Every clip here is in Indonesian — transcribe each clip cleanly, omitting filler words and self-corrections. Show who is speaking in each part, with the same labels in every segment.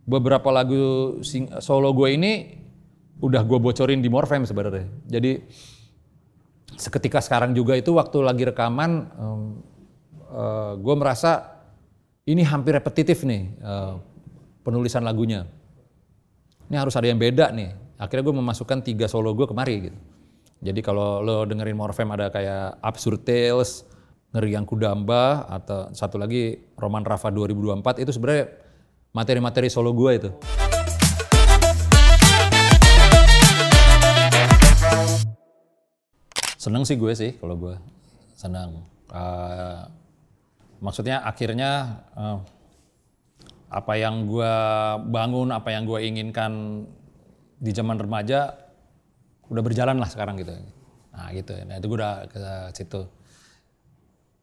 Speaker 1: beberapa lagu solo gue ini udah gue bocorin di Morfem sebenarnya. Jadi seketika sekarang juga itu waktu lagi rekaman, gue merasa ini hampir repetitif nih penulisan lagunya. Ini harus ada yang beda nih. Akhirnya gue memasukkan 3 solo gue kemari gitu. Jadi kalau lo dengerin Morfem ada kayak Absurd Tales, Ngeri Yang Kudamba, atau satu lagi Roman Rafa 2024, itu sebenarnya materi-materi solo gue itu. Seneng sih gue sih, kalau gue seneng. Maksudnya akhirnya apa yang gue bangun, apa yang gue inginkan di zaman remaja udah berjalan lah sekarang gitu. Nah gitu, nah itu gue udah ke situ.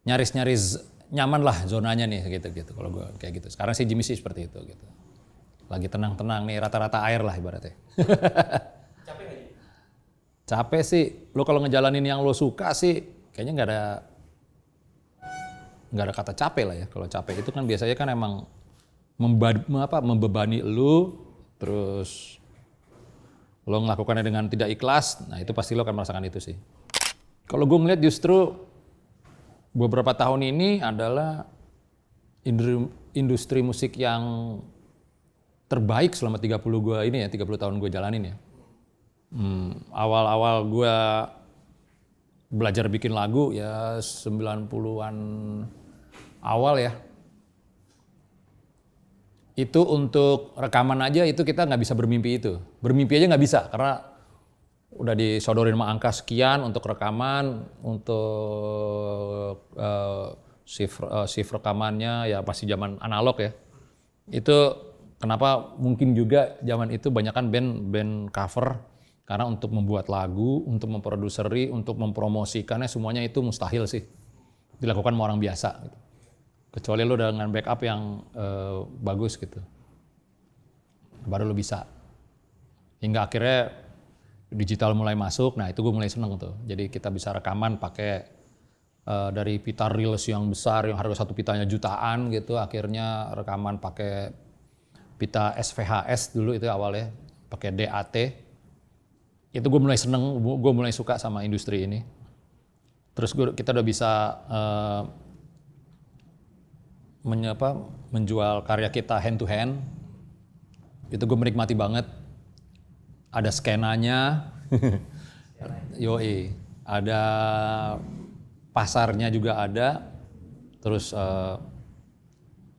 Speaker 1: Nyaris-nyaris nyaman lah zonanya nih gitu kalau gue kayak gitu. Sekarang sih Jimmy sih seperti itu gitu. Lagi tenang-tenang nih, rata-rata air lah ibaratnya.
Speaker 2: Capek gak sih?
Speaker 1: Capek sih, lo kalau ngejalanin yang lo suka sih kayaknya nggak ada kata capek lah ya. Kalau capek itu kan biasanya kan emang membebani lo, terus lo melakukannya dengan tidak ikhlas, nah itu pasti lo akan merasakan itu sih. Kalau gue ngeliat justru beberapa tahun ini adalah industri musik yang terbaik selama 30 tahun gue jalanin ya. Awal-awal gue belajar bikin lagu ya 90-an awal ya. Itu untuk rekaman aja itu kita nggak bisa bermimpi itu. Bermimpi aja nggak bisa karena udah disodorin sama angka sekian untuk rekaman, untuk shift rekamannya ya pasti zaman analog ya. Itu kenapa mungkin juga zaman itu banyakan band cover, karena untuk membuat lagu, untuk memproduseri, untuk mempromosikannya semuanya itu mustahil sih dilakukan sama orang biasa gitu. Kecuali lo dengan backup yang bagus gitu, baru lo bisa. Hingga akhirnya digital mulai masuk, nah itu gue mulai seneng tuh. Jadi kita bisa rekaman pakai dari pita reels yang besar, yang harga satu pitanya jutaan gitu. Akhirnya rekaman pakai pita SVHS dulu itu awalnya, pakai DAT. Itu gue mulai seneng, gue mulai suka sama industri ini. Terus kita udah bisa menjual karya kita hand to hand. Itu gue menikmati banget. Ada skenanya, yoi, ada pasarnya juga ada, terus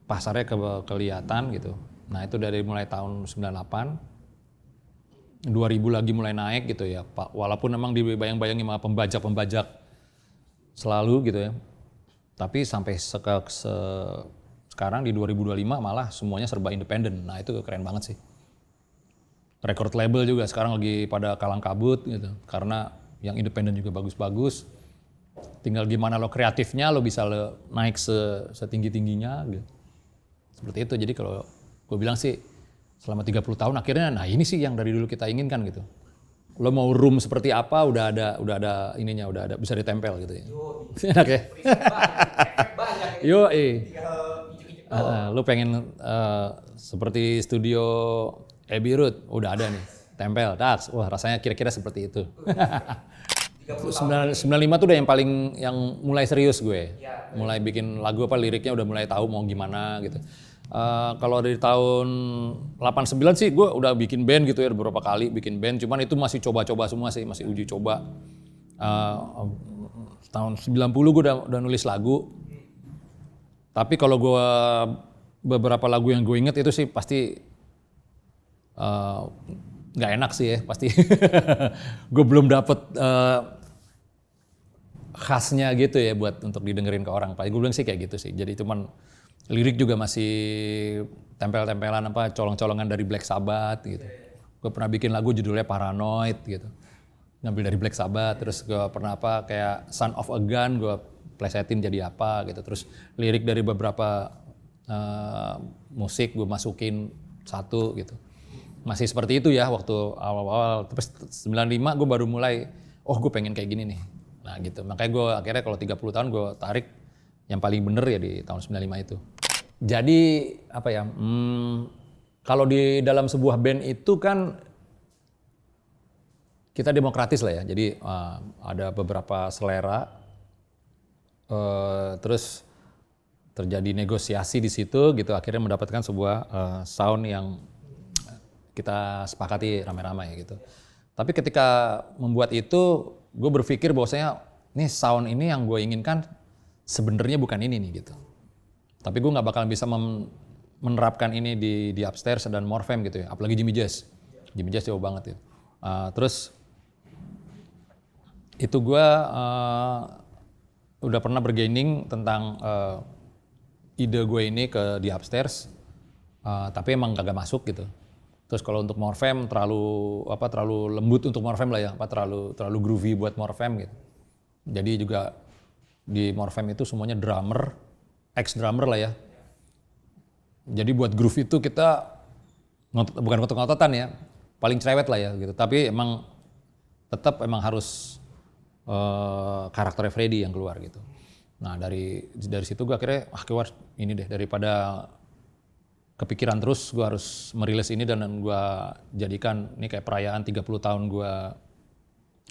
Speaker 1: pasarnya kelihatan gitu. Nah itu dari mulai tahun 98, 2000 lagi mulai naik gitu ya Pak. Walaupun memang dibayang-bayangi sama pembajak-pembajak selalu gitu ya. Tapi sampai sekarang di 2025 malah semuanya serba independen. Nah itu keren banget sih. Record label juga sekarang lagi pada kalang kabut gitu. Karena yang independen juga bagus-bagus. Tinggal gimana lo kreatifnya, lo bisa naik setinggi-tingginya gitu. Seperti itu. Jadi kalau gue bilang sih selama 30 tahun akhirnya nah ini sih yang dari dulu kita inginkan gitu. Lo mau room seperti apa udah ada ininya, udah ada bisa ditempel gitu ya. Enak ya?
Speaker 2: Banyak ya.
Speaker 1: Yo, lo pengen seperti studio Abbey Road, udah ada nih, tempel, das. Wah rasanya kira-kira seperti itu. 95 tuh udah yang mulai serius gue, mulai bikin lagu liriknya udah mulai tahu mau gimana gitu. Kalau dari tahun 89 sih gue udah bikin band gitu ya, beberapa kali bikin band, cuman itu masih coba-coba semua sih, masih uji coba. Tahun 90 gue udah nulis lagu. Tapi kalau gue beberapa lagu yang gue inget itu sih pasti nggak enak sih ya pasti. Gue belum dapet khasnya gitu ya buat untuk didengerin ke orang. Paling gue bilang sih kayak gitu sih. Jadi cuman lirik juga masih tempel-tempelan colong-colongan dari Black Sabbath gitu. Gue pernah bikin lagu judulnya Paranoid gitu. Ngambil dari Black Sabbath, terus gue pernah kayak Son of a Gun gue plesetin jadi apa gitu. Terus lirik dari beberapa musik gue masukin satu gitu. Masih seperti itu ya waktu awal-awal. Terus 95 gue baru mulai, gue pengen kayak gini nih. Nah gitu, makanya gue akhirnya kalau 30 tahun gue tarik yang paling bener ya di tahun 95 itu. Jadi apa ya, kalau di dalam sebuah band itu kan kita demokratis lah ya. Jadi ada beberapa selera, terus terjadi negosiasi di situ gitu. Akhirnya mendapatkan sebuah sound yang kita sepakati rame-rame gitu. Tapi ketika membuat itu, gue berpikir bahwasanya nih sound ini yang gue inginkan sebenarnya bukan ini nih gitu. Tapi gue nggak bakal bisa menerapkan ini di Upstairs dan Morfem gitu ya, apalagi Jimmy Jazz. Jimmy Jazz jauh banget ya. Terus itu gue udah pernah bergaining tentang ide gue ini di Upstairs, tapi emang kagak masuk gitu. Terus kalau untuk Morfem terlalu lembut untuk Morfem lah ya, terlalu groovy buat Morfem gitu. Jadi juga di Morfem itu semuanya drummer, ex-drummer lah ya. Jadi buat groove itu kita bukan ngotot-ngototan ya, paling cerewet lah ya gitu. Tapi emang tetap harus karakternya Freddy yang keluar gitu. Nah dari situ gue akhirnya keluar ini deh, daripada kepikiran terus gue harus merilis ini dan gue jadikan ini kayak perayaan 30 tahun gue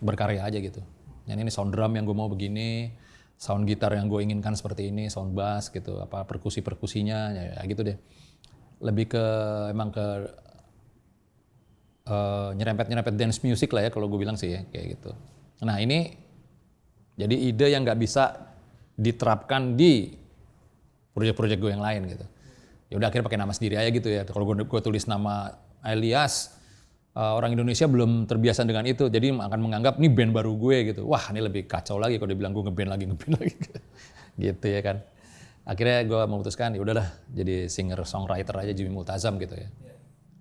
Speaker 1: berkarya aja gitu. Yang ini sound drum yang gue mau begini, sound gitar yang gue inginkan seperti ini, sound bass gitu, perkusinya ya gitu deh. Lebih ke nyerempet dance music lah ya kalau gue bilang sih ya kayak gitu. Nah ini jadi ide yang nggak bisa diterapkan di proyek-proyek gue yang lain gitu. Ya udah akhirnya pakai nama sendiri aja gitu ya. Kalau gue tulis nama alias, orang Indonesia belum terbiasa dengan itu, jadi akan menganggap ini band baru gue gitu. Wah ini lebih kacau lagi kalau dibilang gue ngeband lagi gitu ya kan. Akhirnya gue memutuskan ya udahlah jadi singer songwriter aja Jimmy Multazam gitu ya.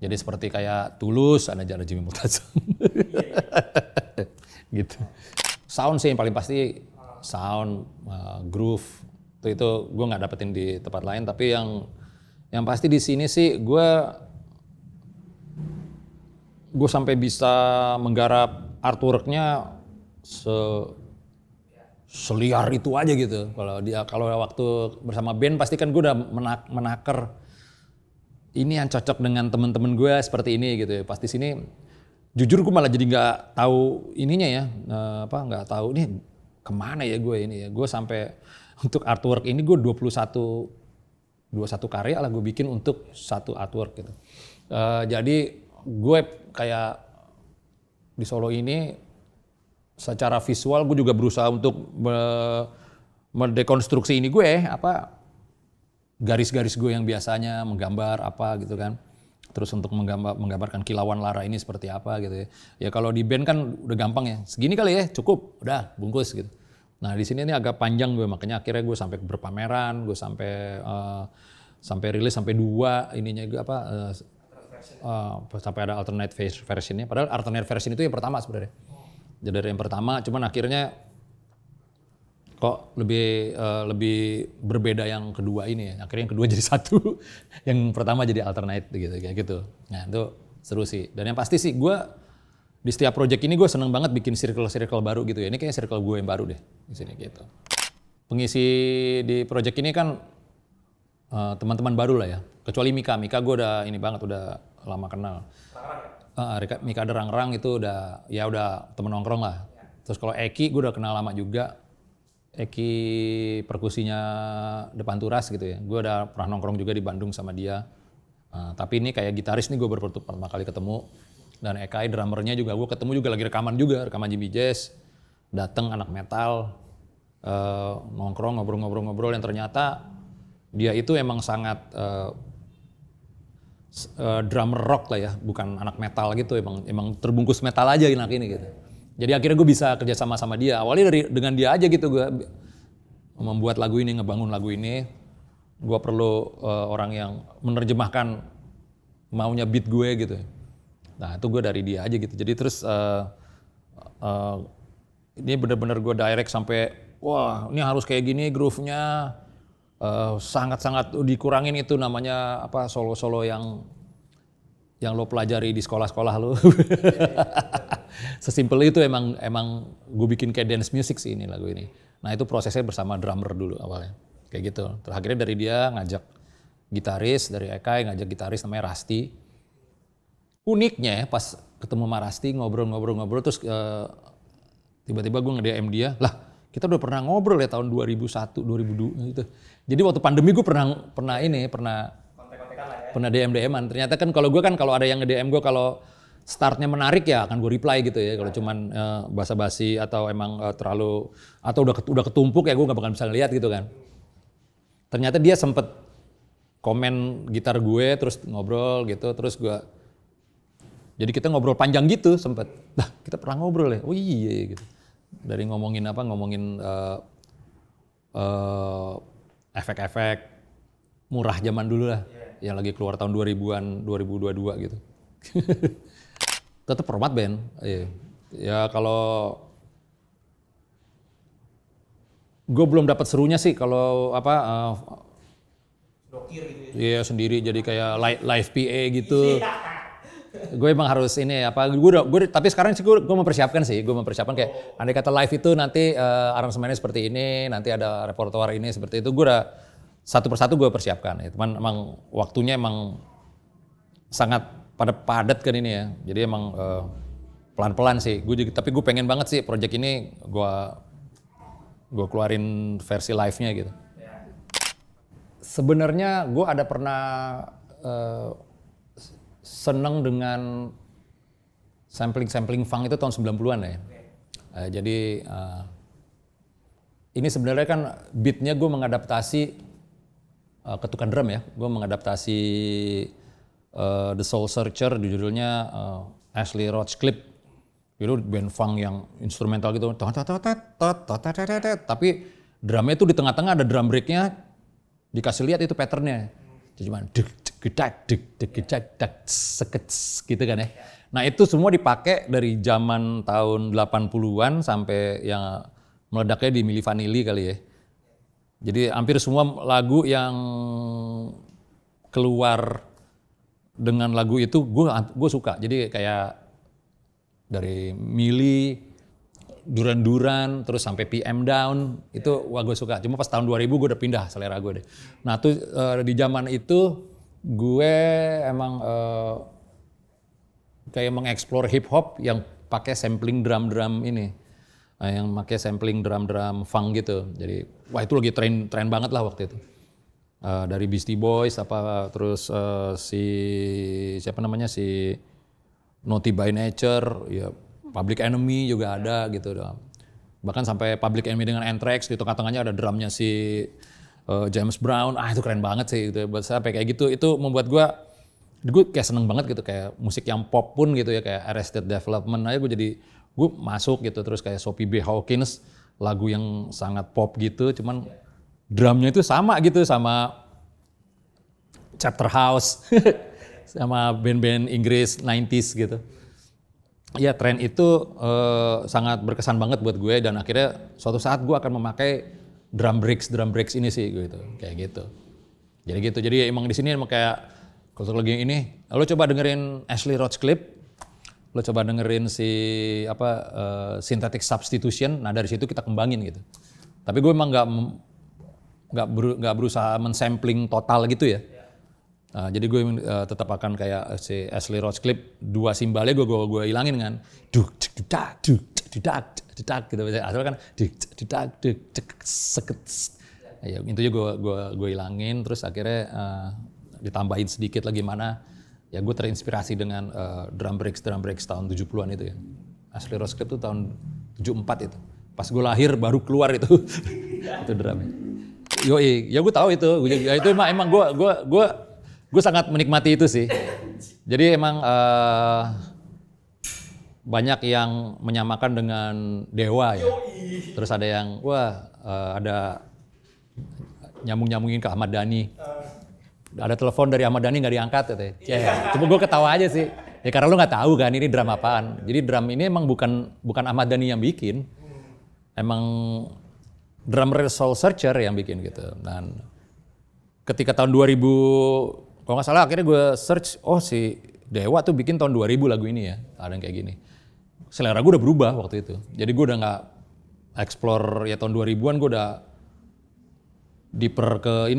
Speaker 1: Jadi seperti kayak Tulus ada Jimmy Multazam. Gitu. Sound sih yang paling pasti, sound, groove itu gue nggak dapetin di tempat lain, tapi yang pasti di sini sih gue sampai bisa menggarap artworknya seliar itu aja gitu. Kalau waktu bersama band pasti kan gue udah menakar ini yang cocok dengan temen-temen gue seperti ini gitu ya. Pasti sini jujur gue malah jadi nggak tahu ininya ya, nggak tahu ini kemana ya gue ini ya. Gue sampai untuk artwork ini gue 21 karya lah gue bikin untuk satu artwork gitu. Jadi gue kayak di Solo ini secara visual gue juga berusaha untuk mendekonstruksi ini gue garis-garis gue yang biasanya menggambar apa gitu kan. Terus untuk menggambarkan kilauan Lara ini seperti apa gitu ya. Ya kalau di band kan udah gampang ya. Segini kali ya cukup, udah bungkus gitu. Nah di sini ini agak panjang gue, makanya akhirnya gue sampai berpameran, gue sampai rilis sampai 2 ininya gue sampai ada alternate versionnya. Padahal alternate version itu yang pertama sebenarnya. Jadi dari yang pertama, cuman akhirnya kok lebih berbeda yang kedua ini ya. Akhirnya yang kedua jadi satu, yang pertama jadi alternate gitu kayak gitu. Nah itu seru sih. Dan yang pasti sih gue di setiap project ini gue seneng banget bikin circle baru gitu ya. Ini kayaknya circle gue yang baru deh di sini gitu. Pengisi di project ini kan teman-teman baru lah ya. Kecuali Mika gue udah ini banget, udah lama kenal. Mika Derangrang itu udah temen nongkrong lah. Terus kalau Eki gue udah kenal lama juga. Eki perkusinya Depan Turas gitu ya. Gue udah pernah nongkrong juga di Bandung sama dia. Tapi ini kayak gitaris nih gue baru pertama kali ketemu. Dan Ekai drummernya juga gue ketemu juga lagi rekaman Jimmy Jazz. Dateng anak metal, nongkrong ngobrol-ngobrol yang ternyata dia itu emang sangat drummer rock lah ya, bukan anak metal gitu, emang terbungkus metal aja anak ini gitu. Jadi akhirnya gue bisa kerja sama dia. Awalnya dengan dia aja gitu gue membuat lagu ini, ngebangun lagu ini. Gue perlu orang yang menerjemahkan maunya beat gue gitu. Nah itu gue dari dia aja gitu. Jadi terus ini bener-bener gue direct sampai wah ini harus kayak gini groove-nya. Sangat-sangat dikurangin itu namanya solo-solo yang lo pelajari di sekolah-sekolah lo. Sesimpel itu emang gue bikin kayak dance music sih ini lagu ini. Nah itu prosesnya bersama drummer dulu awalnya kayak gitu. Terus akhirnya dari dia ngajak gitaris dari Ekai, ngajak gitaris namanya Rasti. Uniknya pas ketemu sama Rasti ngobrol terus tiba-tiba gue nge-DM dia, lah kita udah pernah ngobrol ya tahun 2001, 2002 gitu. Jadi waktu pandemi gue pernah
Speaker 2: Kontek-kontekan lah ya.
Speaker 1: pernah DM-an. Ternyata kan kalau ada yang nge-DM gue kalau startnya menarik ya akan gue reply gitu ya. Kalau cuman basa-basi atau emang terlalu atau udah ketumpuk ya gue nggak bakal bisa ngeliat gitu kan. Ternyata dia sempet komen gitar gue terus ngobrol gitu terus jadi kita ngobrol panjang gitu sempet. Nah kita pernah ngobrol ya. Oh iya gitu. Dari ngomongin efek-efek murah zaman dulu lah. Yang lagi keluar tahun 2000-an 2022 gitu. Tetap format band. Iya. Ya kalau gue belum dapat serunya sih kalau
Speaker 2: Dokir gitu ya.
Speaker 1: iya sendiri jadi kayak live PA gitu. Gue emang harus tapi sekarang sih gue mempersiapkan kayak andai kata live itu nanti aransemennya seperti ini, nanti ada repertoire ini seperti itu, gue udah satu persatu gue persiapkan. Ya. Cuman emang waktunya emang sangat padat kan ini ya. Jadi emang pelan-pelan sih. Tapi gue pengen banget sih project ini gue keluarin versi live-nya gitu. Sebenarnya gue ada pernah seneng dengan sampling funk itu tahun 90-an ya. Jadi ini sebenarnya kan beatnya gue mengadaptasi ketukan drum ya. Gue mengadaptasi The Soul Searcher judulnya Ashley Roachcliffe. Itu band funk yang instrumental gitu. Tapi drumnya itu di tengah-tengah ada drum breaknya. Dikasih lihat itu patternnya. Cuman gitu kan ya. Nah itu semua dipakai dari zaman tahun 80-an sampai yang meledaknya di Milli Vanilli kali ya. Jadi hampir semua lagu yang keluar dengan lagu itu gue suka. Jadi kayak dari Milli, Duran Duran, terus sampai PM Down, itu wah gue suka. Cuma pas tahun 2000 gue udah pindah selera gue deh. Nah tuh di zaman itu gue emang kayak mengeksplor hip hop yang pakai sampling drum ini. Yang pakai sampling drum funk gitu. Jadi wah itu lagi tren banget lah waktu itu. Dari Beastie Boys terus si Naughty by Nature, ya Public Enemy juga ada gitu. Bahkan sampai Public Enemy dengan Anthrax di tengah-tengahnya ada drumnya si James Brown. Itu keren banget sih gitu. Buat saya kayak gitu itu membuat gue kayak seneng banget gitu kayak musik yang pop pun gitu ya kayak Arrested Development aja gue masuk gitu terus kayak Sophie B. Hawkins lagu yang sangat pop gitu cuman drumnya itu sama gitu sama Chapter House sama band-band Inggris 90s gitu. Ya tren itu sangat berkesan banget buat gue dan akhirnya suatu saat gue akan memakai drum breaks ini sih gitu kayak gitu. Jadi emang di sini emang kayak kalau lagi yang ini, lo coba dengerin Ashley Roachcliffe, lo coba dengerin Synthetic Substitution, nah dari situ kita kembangin gitu. Tapi gue emang nggak berusaha mensampling total gitu ya. Jadi gue tetap akan kayak si Ashley Roachcliffe, dua simbalnya gue hilangin kan, duk gitu. Asal kan ya intinya gue hilangin, terus akhirnya ditambahin sedikit lagi mana. Ya gue terinspirasi dengan drum breaks tahun 70-an itu ya. Ashley Roachcliffe itu tahun 74 itu. Pas gue lahir baru keluar itu itu drumnya. Yoi, ya gue tahu itu. Ya itu emang gue sangat menikmati itu sih. Jadi emang banyak yang menyamakan dengan Dewa ya. Terus ada yang ada nyambungin ke Ahmad Dhani. Ada telepon dari Ahmad Dhani nggak diangkat gitu ya. Cuma gue ketawa aja sih. Ya karena lu nggak tahu kan ini drum apaan. Jadi drum ini emang bukan Ahmad Dhani yang bikin. Emang drummer Soul Searcher yang bikin gitu. Dan ketika tahun 2000 kalau nggak salah akhirnya gue search, si Dewa tuh bikin tahun 2000 lagu ini ya. Ada yang kayak gini. Selera gue udah berubah waktu itu. Jadi gue udah nggak explore ya tahun 2000-an gue udah diper ke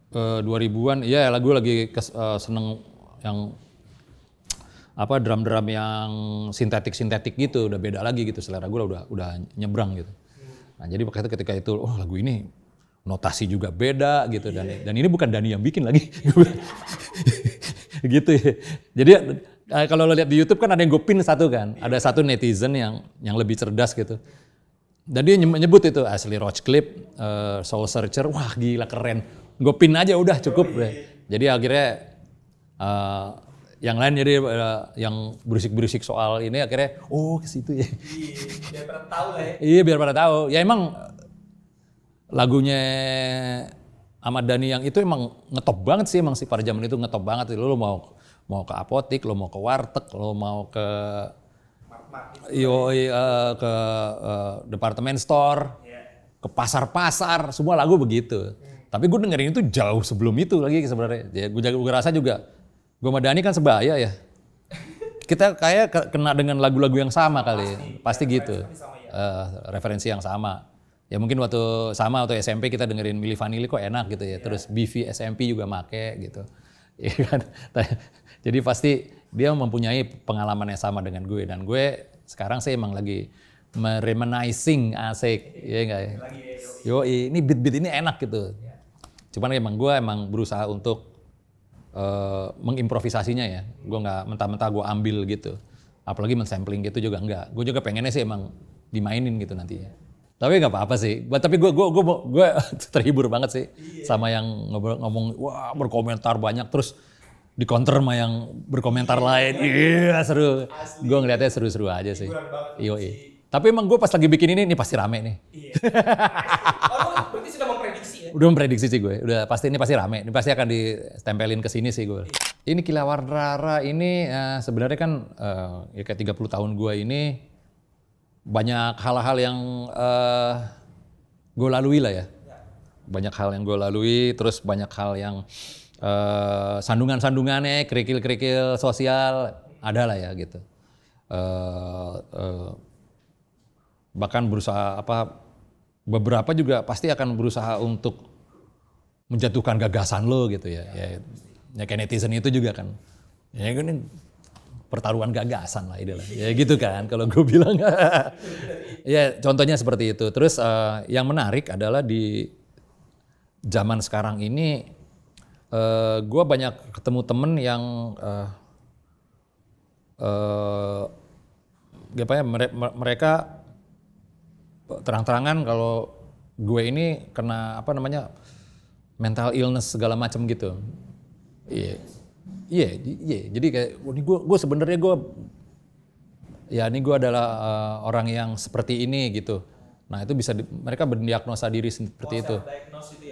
Speaker 1: 2000-an, iya lagu lagi seneng yang apa drum-drum yang sintetik gitu, udah beda lagi gitu, selera gue udah nyebrang gitu. Nah jadi waktu itu ketika itu, oh lagu ini notasi juga beda gitu, dan ini bukan Dani yang bikin lagi. Gitu ya. Jadi kalau lo lihat di YouTube kan ada yang gue pin satu kan, ada satu netizen yang lebih cerdas gitu. Dan dia menyebut itu Ashley Roachcliffe, Soul Searcher, wah gila keren. Gue pin aja udah cukup deh. Jadi akhirnya yang lain jadi yang berisik-berisik soal ini akhirnya ke situ ya.
Speaker 2: Biar pada tahu lah ya.
Speaker 1: Iya biar pada tahu. Ya emang lagunya Ahmad Dhani yang itu emang ngetop banget sih, emang sih pada zaman itu ngetop banget. Lo mau ke apotik, lo mau ke warteg, lo mau ke ke departemen store, ke pasar-pasar, semua lagu begitu. Tapi gue dengerin itu jauh sebelum itu lagi sebenarnya. Ya, gue rasa juga, gue sama Dhani kan sebaya ya. Kita kayak kena dengan lagu-lagu yang sama kali, pasti gitu. Referensi yang sama. Ya mungkin waktu SMP kita dengerin Milli Vanilli kok enak gitu ya. Terus BV SMP juga make gitu. Ya kan? Jadi pasti dia mempunyai pengalaman yang sama dengan gue. Dan gue sekarang sih emang lagi reminiscing asik. Ya enggak ya? Ini beat-beat ini enak gitu. Cuman emang gue berusaha untuk mengimprovisasinya ya. Gue nggak mentah-mentah gue ambil gitu. Apalagi men-sampling gitu juga enggak. Gue juga pengennya sih emang dimainin gitu nantinya. Tapi nggak apa-apa sih. Tapi gue terhibur banget sih sama yang ngomong wah berkomentar banyak terus di counter sama yang berkomentar lain. Iya seru. Gue ngeliatnya seru-seru aja sih. Tapi emang gue pas lagi bikin ini pasti rame nih.
Speaker 2: Iya. Berarti sudah memprediksi ya?
Speaker 1: Udah memprediksi sih gue. Udah pasti rame. Ini pasti akan ditempelin ke sini sih gue. Ini Kilauan Rara ini sebenarnya kan ya kayak 30 tahun gue ini banyak hal-hal yang gue lalui lah ya. Banyak hal yang gue lalui, terus banyak hal yang sandungan-sandungannya, kerikil-kerikil sosial ada lah ya gitu. Bahkan berusaha beberapa juga pasti akan berusaha untuk menjatuhkan gagasan lo gitu ya. Ya kayak netizen itu juga kan. Ya kan pertaruhan gagasan lah itulah. Ya gitu kan kalau gue bilang. Ya contohnya seperti itu. Terus yang menarik adalah di zaman sekarang ini gue banyak ketemu temen yang mereka terang-terangan kalau gue ini kena mental illness segala macam gitu. Iya. Jadi kayak gue sebenarnya gue adalah orang yang seperti ini gitu. Nah itu bisa mereka mendiagnosa diri seperti itu.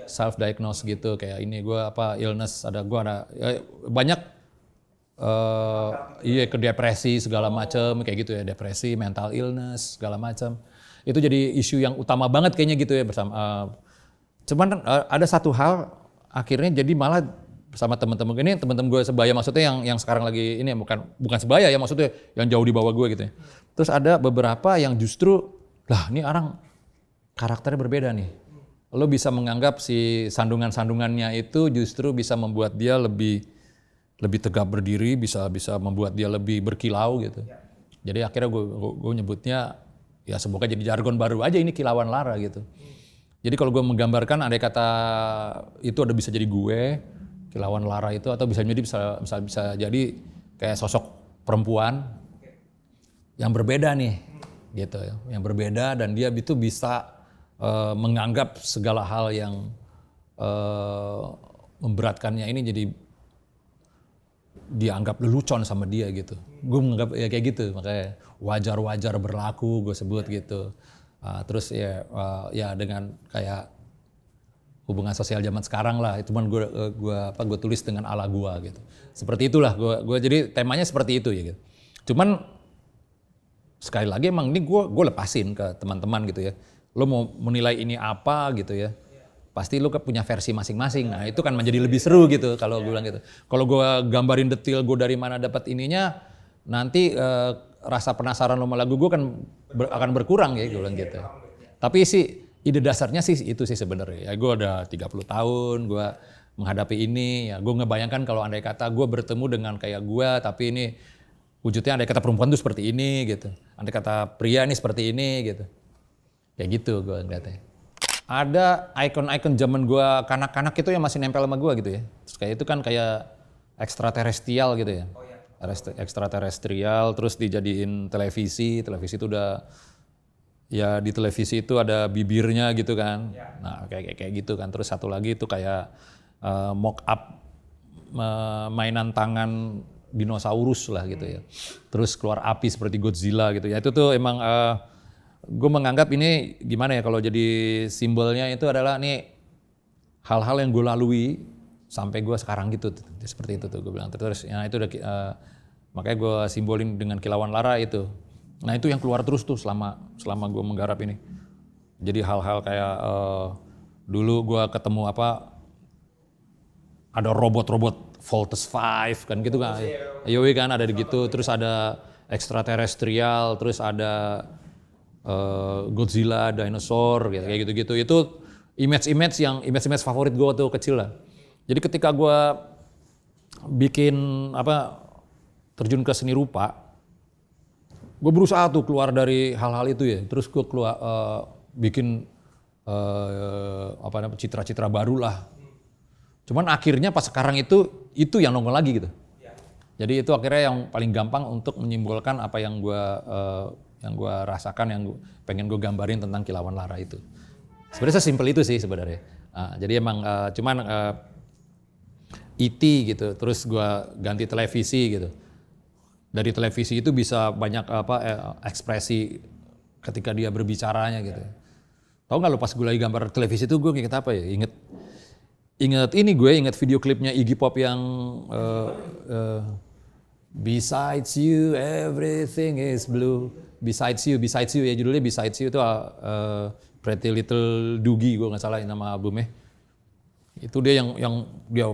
Speaker 1: Self-diagnose gitu kayak ini gue illness banyak ke depresi segala macam kayak gitu ya, depresi, mental illness segala macam. Itu jadi isu yang utama banget kayaknya gitu ya bersama. Cuman ada satu hal akhirnya jadi malah sama teman-teman gue sebaya maksudnya yang sekarang lagi ini bukan sebaya ya maksudnya yang jauh di bawah gue gitu ya. Terus ada beberapa yang justru ini orang karakternya berbeda nih. Lo bisa menganggap si sandungan-sandungannya itu justru bisa membuat dia lebih tegap berdiri, bisa membuat dia lebih berkilau gitu. Jadi akhirnya gue nyebutnya ya semoga jadi jargon baru aja ini Kilauan Lara gitu. Jadi kalau gue menggambarkan andai kata itu ada bisa jadi gue, Kilauan Lara itu atau bisa jadi kayak sosok perempuan yang berbeda nih gitu ya. Yang berbeda dan dia itu bisa menganggap segala hal yang memberatkannya ini jadi dianggap lelucon sama dia gitu. Gue menganggap ya kayak gitu, makanya wajar-wajar berlaku gue sebut gitu. Terus ya dengan kayak hubungan sosial zaman sekarang lah, itu gue tulis dengan ala gue gitu. Seperti itulah gue jadi temanya seperti itu ya gitu. Cuman sekali lagi emang ini gue lepasin ke teman-teman gitu ya. Lo mau menilai ini apa gitu ya. Pasti lu punya versi masing-masing. Nah itu kan menjadi lebih seru gitu kalau gue bilang gitu. Kalau gue gambarin detail gue dari mana dapat ininya, nanti rasa penasaran lo sama lagu gue kan akan berkurang ya gue bilang gitu. Tapi sih ide dasarnya sih itu sih sebenarnya. Ya gue udah 30 tahun, gue menghadapi ini. Ya gue ngebayangkan kalau andai kata gue bertemu dengan kayak gue, tapi ini wujudnya andai kata perempuan tuh seperti ini gitu. Andai kata pria ini seperti ini gitu. Kayak gitu gue ngeliatnya. Ada ikon-ikon zaman gue kanak-kanak itu yang masih nempel sama gue gitu ya. Terus kayak itu kan kayak ekstraterestrial gitu ya. Ekstraterestrial terus dijadiin televisi. Televisi itu udah ya di televisi itu ada bibirnya gitu kan. Nah kayak gitu kan. Terus satu lagi itu kayak mock up mainan tangan dinosaurus lah gitu ya. Terus keluar api seperti Godzilla gitu ya. Itu tuh emang gue menganggap ini gimana ya kalau jadi simbolnya itu adalah nih hal-hal yang gue lalui sampai gue sekarang gitu. Seperti itu tuh gue bilang. Terus ya itu udah makanya gue simbolin dengan kilauan lara itu. Nah itu yang keluar terus tuh selama gue menggarap ini. Jadi hal-hal kayak dulu gue ketemu ada robot-robot Voltes 5 kan gitu kan. Yoi kan ada gitu, terus ada ekstraterestrial, terus ada Godzilla, dinosaur gitu, kayak gitu-gitu. Itu image favorit gue waktu kecil lah. Jadi ketika gue bikin terjun ke seni rupa, gue berusaha tuh keluar dari hal-hal itu ya. Terus gue keluar bikin citra-citra baru lah. Cuman akhirnya pas sekarang itu yang nongol lagi gitu. Jadi itu akhirnya yang paling gampang untuk menyimbolkan apa yang gue rasakan, yang pengen gue gambarin tentang kilauan lara itu. Sebenarnya sesimpel itu sih sebenarnya. Jadi emang cuman E.T. gitu, terus gue ganti televisi gitu. Dari televisi itu bisa banyak ekspresi ketika dia berbicaranya gitu. Tahu nggak lo pas gue lagi gambar televisi itu gue inget apa ya? Inget video klipnya Iggy Pop yang Besides you everything is blue. Besides you ya judulnya Besides You itu Pretty Little Dougie gue nggak salah nama albumnya. Itu dia yang dia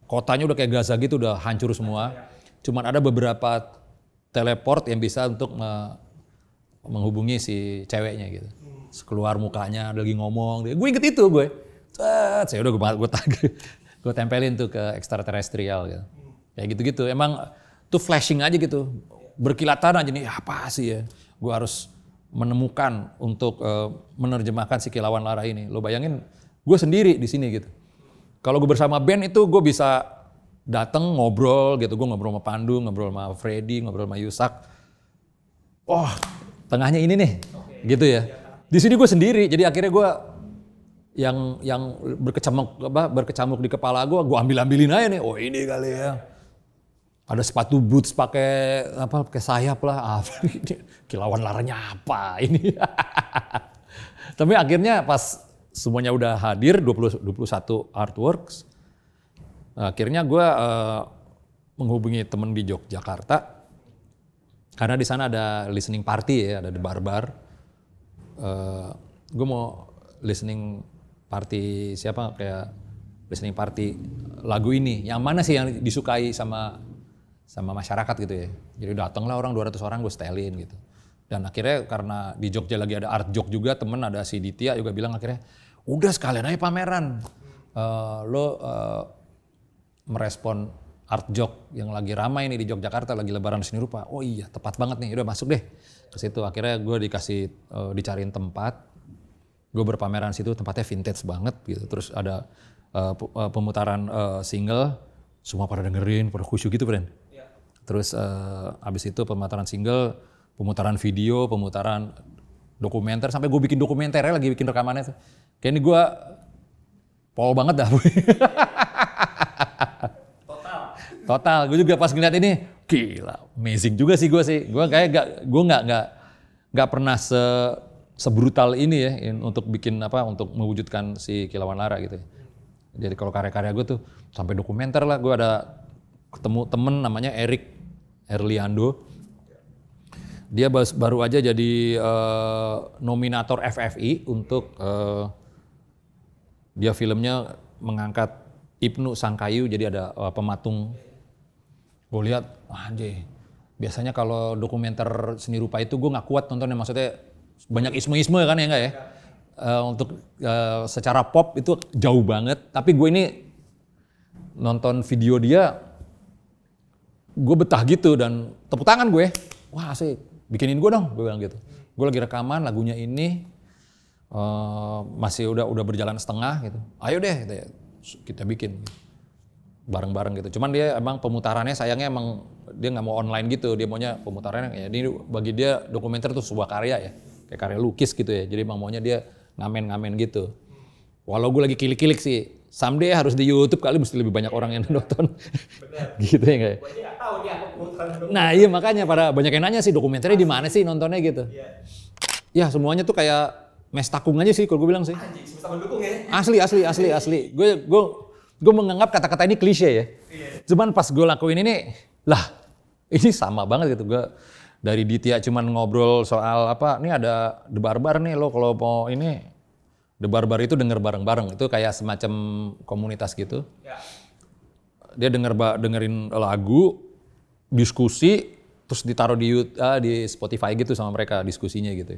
Speaker 1: kotanya udah kayak Gaza gitu, udah hancur semua. Cuman ada beberapa teleport yang bisa untuk menghubungi si ceweknya gitu. Keluar mukanya lagi ngomong, gue inget itu gue. Saya udah gue tempelin tuh ke ekstraterestrial gitu. Kayak gitu-gitu. Emang tuh flashing aja gitu, berkilatan aja nih apa sih ya. Gue harus menemukan untuk menerjemahkan si kilauan lara ini. Lo bayangin gue sendiri di sini gitu. Kalau gue bersama band itu gue bisa datang ngobrol gitu. Gue ngobrol sama Pandu, ngobrol sama Freddy, ngobrol sama Yusak. Oh tengahnya ini nih, gitu ya. Di sini gue sendiri, jadi akhirnya gue yang berkecamuk di kepala gue ambilin aja nih. Oh ini kali ya. Ada sepatu boots pakai sayap lah. Kilauan laranya apa ini? Tapi akhirnya pas semuanya udah hadir 21 artworks, akhirnya gue menghubungi temen di Yogyakarta karena di sana ada listening party ya, ada The Barbar. Gue mau listening party kayak listening party lagu ini, yang mana sih yang disukai sama masyarakat gitu ya. Jadi datanglah orang 200 orang gue setelin gitu. Dan akhirnya karena di Jogja lagi ada art jog juga, temen ada si Ditya juga bilang akhirnya udah sekalian aja pameran. Merespon art jog yang lagi ramai nih di Yogyakarta, lagi lebaran seni rupa. Oh iya tepat banget nih, udah masuk deh ke situ. Akhirnya gue dicariin tempat. Gue berpameran situ, tempatnya vintage banget gitu. Terus ada pemutaran single, semua pada dengerin, pada khusyuk gitu friend. Terus abis itu pemutaran single, pemutaran video, pemutaran dokumenter, sampai gue bikin dokumenternya lagi bikin rekamannya. Kayak ini gue pol banget dah. Total. Gue juga pas ngeliat ini, gila, amazing juga sih gue sih. Gue kayak nggak pernah sebrutal ini ya untuk bikin untuk mewujudkan si kilauan lara gitu. Jadi kalau karya-karya gue tuh sampai dokumenter lah. Gue ada ketemu temen namanya Erik Erliando. Dia baru aja jadi nominator FFI untuk dia filmnya mengangkat Ibnu Sangkayu, jadi ada pematung. Gue lihat, anjay, biasanya kalau dokumenter seni rupa itu gue nggak kuat nontonnya, maksudnya banyak isme-isme kan ya enggak ya? untuk secara pop itu jauh banget. Tapi gue ini nonton video dia, gue betah gitu dan tepuk tangan gue. Wah asik, bikinin gue dong, gue bilang gitu. Gue lagi rekaman lagunya ini, masih udah berjalan setengah gitu. Ayo deh kita bikin bareng-bareng gitu. Cuman dia emang pemutarannya sayangnya emang dia nggak mau online gitu. Dia maunya pemutarannya ya. Ini bagi dia dokumenter tuh sebuah karya ya, kayak karya lukis gitu ya. Jadi emang maunya dia ngamen-ngamen gitu. Walau gue lagi kilik-kilik sih, someday harus di YouTube kali mesti lebih banyak orang yang nonton. Gitu ya kayak.
Speaker 2: Gue aja nggak tahu dia apa pemutaran dokumenter.
Speaker 1: Nah iya makanya pada banyak yang nanya sih dokumenternya di mana sih nontonnya gitu. Ya semuanya tuh kayak mes takung aja sih kalau gue bilang sih.
Speaker 2: Anjing, semesta mendukung ya.
Speaker 1: Asli. Gue menganggap kata-kata ini klise ya. Cuman pas gue lakuin ini, lah ini sama banget gitu. Gue dari Ditya cuman ngobrol soal apa, nih ada The Barbar nih lo kalau mau ini. The Barbar itu denger bareng-bareng, itu kayak semacam komunitas gitu.
Speaker 2: Ya.
Speaker 1: Dia dengerin lagu, diskusi, terus ditaruh di Spotify gitu sama mereka diskusinya gitu.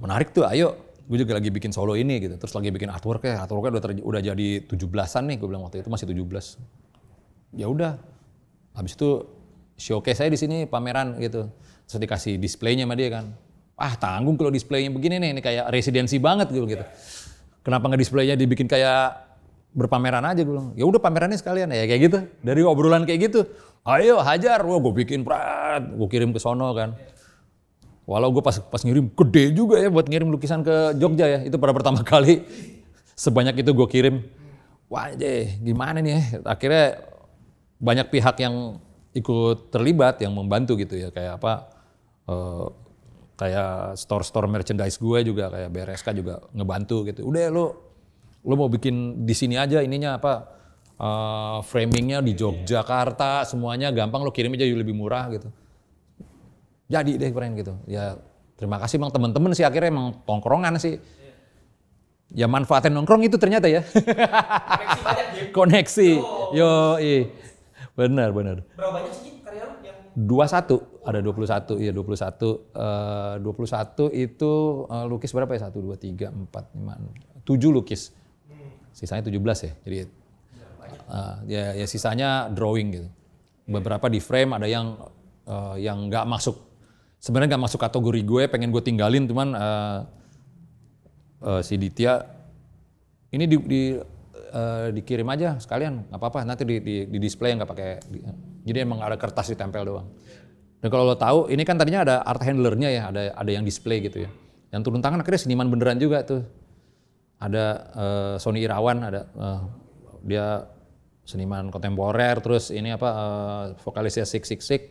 Speaker 1: Menarik tuh, ayo. Gue juga lagi bikin solo ini gitu, terus lagi bikin artworknya udah jadi 17-an nih, gue bilang waktu itu masih 17. Ya udah, habis itu showcase saya di sini pameran gitu, terus dikasih displaynya sama dia kan. Ah tanggung kalau displaynya begini nih, ini kayak residensi banget gitu. Kenapa nggak displaynya dibikin kayak berpameran aja gue bilang. Ya udah pamerannya sekalian ya kayak gitu. Dari obrolan kayak gitu, ayo hajar, wah gue bikin gue kirim ke sono kan. Walau gue pas ngirim gede juga ya buat ngirim lukisan ke Jogja ya. Itu pada pertama kali sebanyak itu gue kirim. Wah gimana nih ya. Akhirnya banyak pihak yang ikut terlibat yang membantu gitu ya. Kayak apa, kayak store merchandise gue juga, kayak BRSK juga ngebantu gitu. Udah lo mau bikin di sini aja ininya apa, framingnya di Yogyakarta, semuanya gampang, lo kirim aja lebih murah gitu. Jadi deh keren gitu. Ya terima kasih emang temen-temen sih, akhirnya emang tongkrongan sih. Ya manfaatin nongkrong itu ternyata ya.
Speaker 2: Koneksi banyak ya.
Speaker 1: Koneksi, benar.
Speaker 2: Berapa banyak sih karya lo yang
Speaker 1: 21, ada 21, iya 21. 21 itu lukis berapa ya? 1, 2, 3, 4, 5, 7 lukis. Sisanya 17 ya, jadi ya sisanya drawing gitu. Beberapa di frame, ada yang nggak masuk, sebenarnya nggak masuk kategori gue, pengen gue tinggalin, cuman si Ditya, ini dikirim aja sekalian, nggak apa-apa, nanti di display nggak pakai. Jadi emang ada kertas ditempel doang. Dan kalau lo tahu, ini kan tadinya ada art handlernya ya, ada yang display gitu ya. Yang turun tangan akhirnya seniman beneran juga tuh. Ada Sony Irawan, ada dia seniman kontemporer, terus ini apa vokalisnya Sik Sik Sik.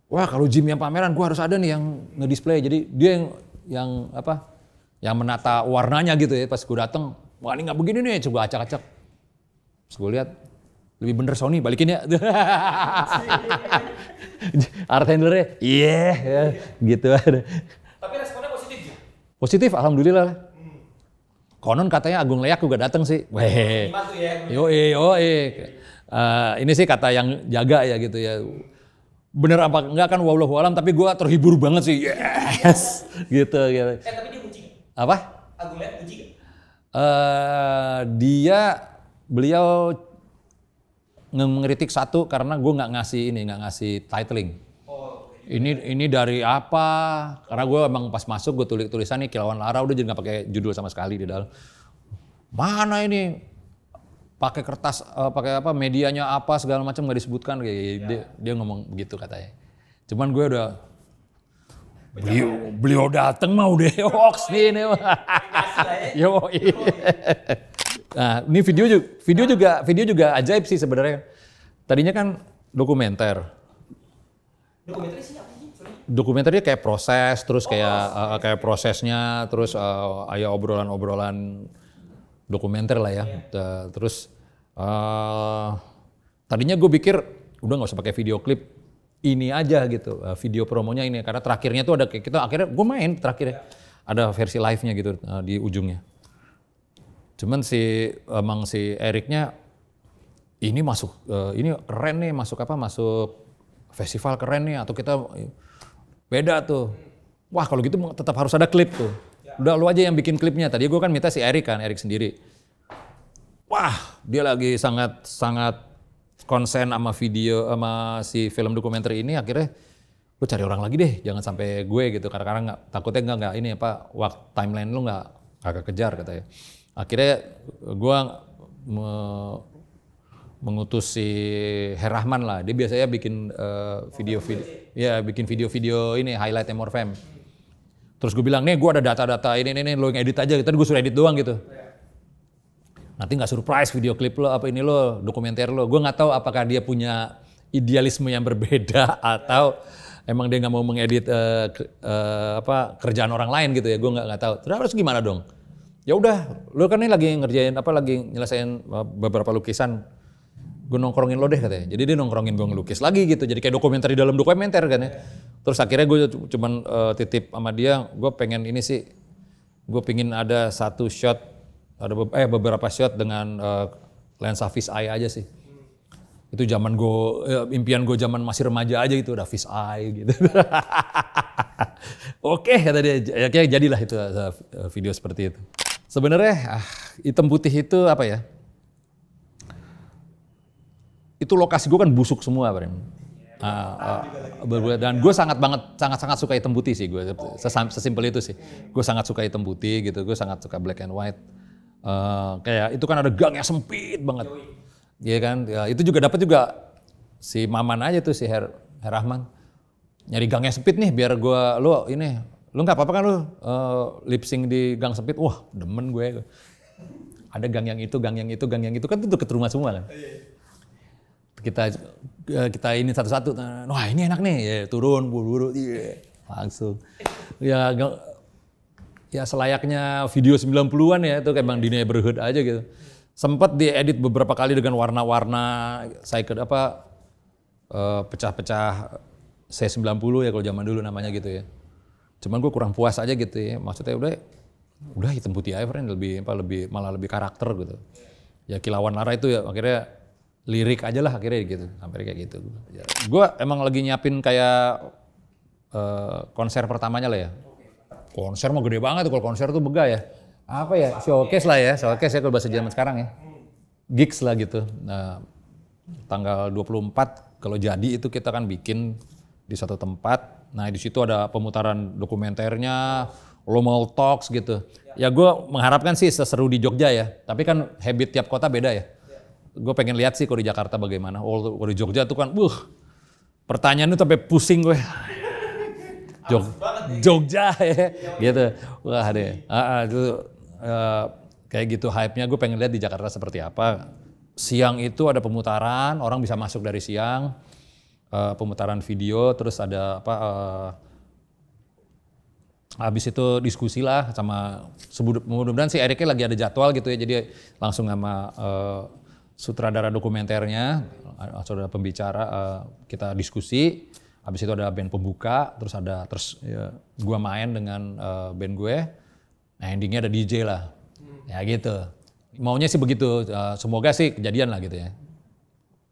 Speaker 1: Wah kalau Jim yang pameran, gue harus ada nih yang ngedisplay. Jadi dia yang apa, yang menata warnanya gitu ya. Pas gue dateng, wah ini nggak begini nih, coba acak-acak. Terus gue lihat, lebih bener Sony, balikin ya. Art handlernya, iya, gitu ada.
Speaker 2: tapi responnya positif ya?
Speaker 1: Positif, alhamdulillah. Konon katanya Agung Leak juga datang sih. Weh, ini sih kata yang jaga ya gitu ya. Bener apa enggak kan wallahu alam, tapi gue terhibur banget sih. Yes, gitu.
Speaker 2: Tapi dia muji gak?
Speaker 1: Apa?
Speaker 2: Agung Leak muji gak?
Speaker 1: Beliau ngeritik satu karena gue nggak ngasih titling. Ini dari apa? Karena gue emang pas masuk gue tulisan nih Kilauan Lara, udah jadi nggak pakai judul sama sekali di dalam. Mana ini? Pakai kertas, pakai apa? Medianya apa segala macam nggak disebutkan. Dia ngomong begitu katanya. Cuman gue udah beliau dateng mau deh hoax nih ini mah. Nah, ini video juga ajaib sih sebenarnya. Tadinya kan dokumenter.
Speaker 2: Dokumenter sih apa sih?
Speaker 1: Dokumenternya kayak proses, terus kayak prosesnya, terus ya obrolan-obrolan dokumenter lah ya. Terus tadinya gue pikir udah nggak usah pakai video klip, ini aja gitu, video promonya ini, karena terakhirnya tuh ada kayak gitu. Akhirnya gue main terakhirnya ada versi live-nya gitu di ujungnya. Cuman emang si Eriknya ini masuk, ini keren nih, masuk festival keren nih, atau kita beda tuh. wah kalau gitu tetap harus ada klip tuh. Udah lu aja yang bikin klipnya. Tadi gue kan minta si Erik sendiri. Wah dia lagi sangat konsen sama video sama si film dokumenter ini. Akhirnya lu cari orang lagi deh, jangan sampai gue gitu. Karena takutnya nggak ini apa waktu timeline lu nggak agak kejar katanya. Akhirnya gue mengutus si Herrahman lah. Dia biasanya bikin bikin video-video ini highlight Morfem. Terus gue bilang, nih gue ada data-data ini lo yang edit aja, tadi gue suruh edit doang gitu. Nanti nggak surprise video klip lo, apa ini lo, dokumenter lo. Gue nggak tahu apakah dia punya idealisme yang berbeda atau emang dia nggak mau mengedit kerjaan orang lain gitu ya. Gue nggak tahu. Terus gimana dong? Ya udah, lo kan ini lagi ngerjain lagi nyelesain beberapa lukisan. Gue nongkrongin lo deh katanya. Jadi dia nongkrongin gue ngelukis lagi gitu. Jadi kayak dokumenter di dalam dokumenter kan ya. Terus akhirnya gue cuman titip sama dia, gue pengen ini sih, gue pengen ada satu shot, ada beberapa shot dengan lensa fish eye aja sih. Itu zaman gue, impian gue zaman masih remaja aja gitu, udah fish eye gitu. Oke kata dia, ya jadilah itu video seperti itu. Sebenarnya hitam putih itu apa ya? Itu lokasi gue kan busuk semua, Bren. Dan gue sangat suka hitam putih sih, gue sesimpel itu sih. Gue sangat suka hitam putih gitu, gue sangat suka black and white. Kayak itu kan ada gang yang sempit banget, ya kan? Ya, itu juga dapat juga si Maman aja tuh si Herrahman nyari gang yang sempit nih biar gue lo nggak apa-apa kan lo lip sync di gang sempit, wah demen gue. Ada gang yang itu kan itu deket rumah semua kan. Kita ini satu-satu, wah ini enak nih, ya, turun buru-buru, langsung. Ya selayaknya video 90-an ya, itu kayak Bang Dini Neighborhood aja gitu. Sempat diedit beberapa kali dengan warna-warna, pecah-pecah C90 ya kalau zaman dulu namanya gitu ya. Cuman gue kurang puas aja gitu ya, maksudnya udah hitam putih aja, malah lebih karakter gitu. Ya Kilauan Lara itu ya akhirnya lirik aja lah akhirnya gitu, sampai kayak gitu. Ya. Gue emang lagi nyiapin kayak konser pertamanya lah ya. Konser mah gede banget tuh, kalau konser tuh bega ya. Apa ya, showcase lah ya, showcase ya kalau bahasa zaman sekarang ya. Gigs lah gitu. Nah, tanggal 24 kalau jadi itu kita kan bikin di satu tempat. Nah di situ ada pemutaran dokumenternya, Lomal Talks gitu. Ya gue mengharapkan sih seseru di Jogja ya, tapi kan habit tiap kota beda ya. Gue pengen lihat sih kalau di Jakarta bagaimana. Kalau di Jogja tuh kan, pertanyaan itu sampai pusing gue. Jogja ya, gitu. Wah deh, kayak gitu hype-nya. Gue pengen lihat di Jakarta seperti apa. Siang itu ada pemutaran, orang bisa masuk dari siang. Pemutaran video, terus ada habis itu diskusi lah sama, mudah-mudahan si Eriknya lagi ada jadwal gitu ya. Jadi langsung sama sutradara dokumenternya, saudara pembicara, kita diskusi. Habis itu ada band pembuka, terus ya, gue main dengan band gue. Nah endingnya ada DJ lah, ya gitu. Maunya sih begitu, semoga sih kejadian lah gitu ya.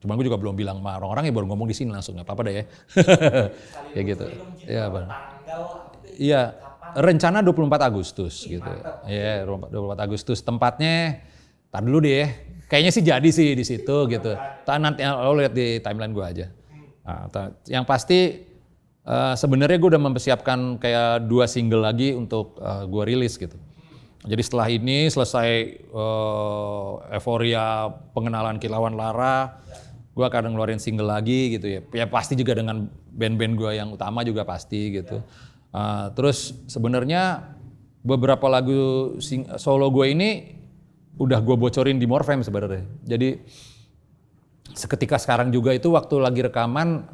Speaker 1: Cuman gue juga belum bilang sama orang-orang ya, baru ngomong di sini langsung, nggak apa-apa deh ya. Ya gitu. Iya, Bang. Iya, rencana 24 Agustus gitu. Iya, 24 Agustus. Tempatnya, tar dulu deh. Kayaknya sih jadi sih di situ gitu. Nanti lo lihat di timeline gue aja. Nah, yang pasti sebenarnya gue udah mempersiapkan kayak 2 single lagi untuk gue rilis gitu. Jadi setelah ini selesai euforia pengenalan Kilauan Lara, gue akan ngeluarin single lagi gitu ya. Ya pasti juga dengan band-band gue yang utama juga pasti gitu. Terus sebenarnya beberapa lagu solo gue ini udah gue bocorin di Morfem sebenarnya. Jadi seketika sekarang juga itu waktu lagi rekaman,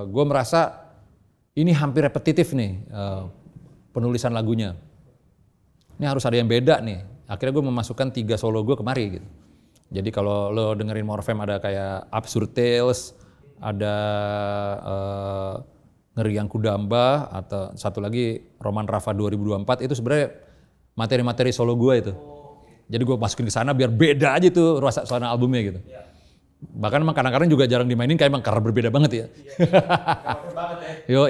Speaker 1: gue merasa ini hampir repetitif nih penulisan lagunya. Ini harus ada yang beda nih. Akhirnya gue memasukkan 3 solo gue kemari gitu. Jadi kalau lo dengerin Morfem ada kayak Absurd Tales, ada Ngeri Yang Kudamba, atau satu lagi Roman Rafa 2024, itu sebenarnya materi-materi solo gue itu. Jadi gue masukin ke sana biar beda aja tuh suasana albumnya gitu. Bahkan emang kadang-kadang juga jarang dimainin kayak emang karena berbeda banget ya.
Speaker 2: Keren banget ya.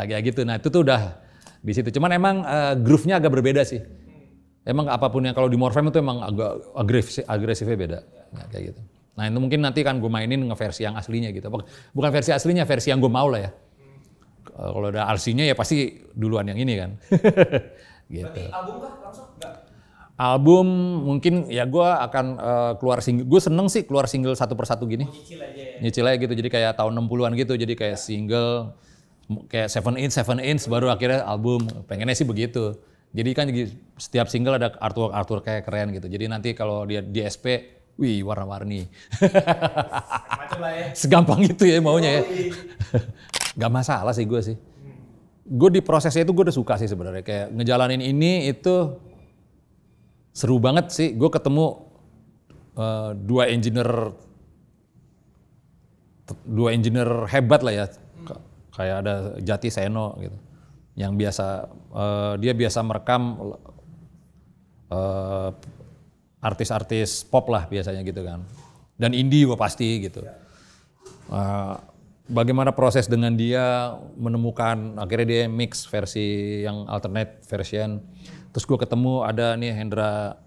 Speaker 1: Kayak gitu. Nah itu tuh udah di situ. Cuman emang groove-nya agak berbeda sih. Emang apapun yang kalau di Morfem itu emang agak agresifnya beda. Nah, kayak gitu. Nah itu mungkin nanti kan gue mainin nge-versi yang aslinya gitu. Bukan versi aslinya, versi yang gue mau lah ya. Kalau ada RC-nya ya pasti duluan yang ini kan. Gitu.
Speaker 2: Berarti album kah langsung? Enggak.
Speaker 1: Album mungkin ya gue akan keluar single. Gue seneng sih keluar single satu persatu gini.
Speaker 2: Nyicil aja ya.
Speaker 1: Nyicil aja gitu. Jadi kayak tahun 60-an gitu. Jadi kayak single kayak 7 inch baru akhirnya album. Pengennya sih begitu. Jadi kan setiap single ada artwork kayak keren gitu. Jadi nanti kalau dia di SP, wih warna-warni.
Speaker 2: Macam lah ya.
Speaker 1: Segampang itu ya maunya ya. Gak masalah sih gue sih. Gue di prosesnya itu gue udah suka sih sebenarnya. Kayak ngejalanin ini itu seru banget sih. Gue ketemu dua engineer hebat lah ya. Kayak ada Jati Seno gitu. Yang biasa dia biasa merekam artis-artis pop lah biasanya gitu kan. Dan indie gue pasti gitu. Bagaimana proses dengan dia menemukan akhirnya dia mix versi yang alternate version. Terus gue ketemu ada nih Hendra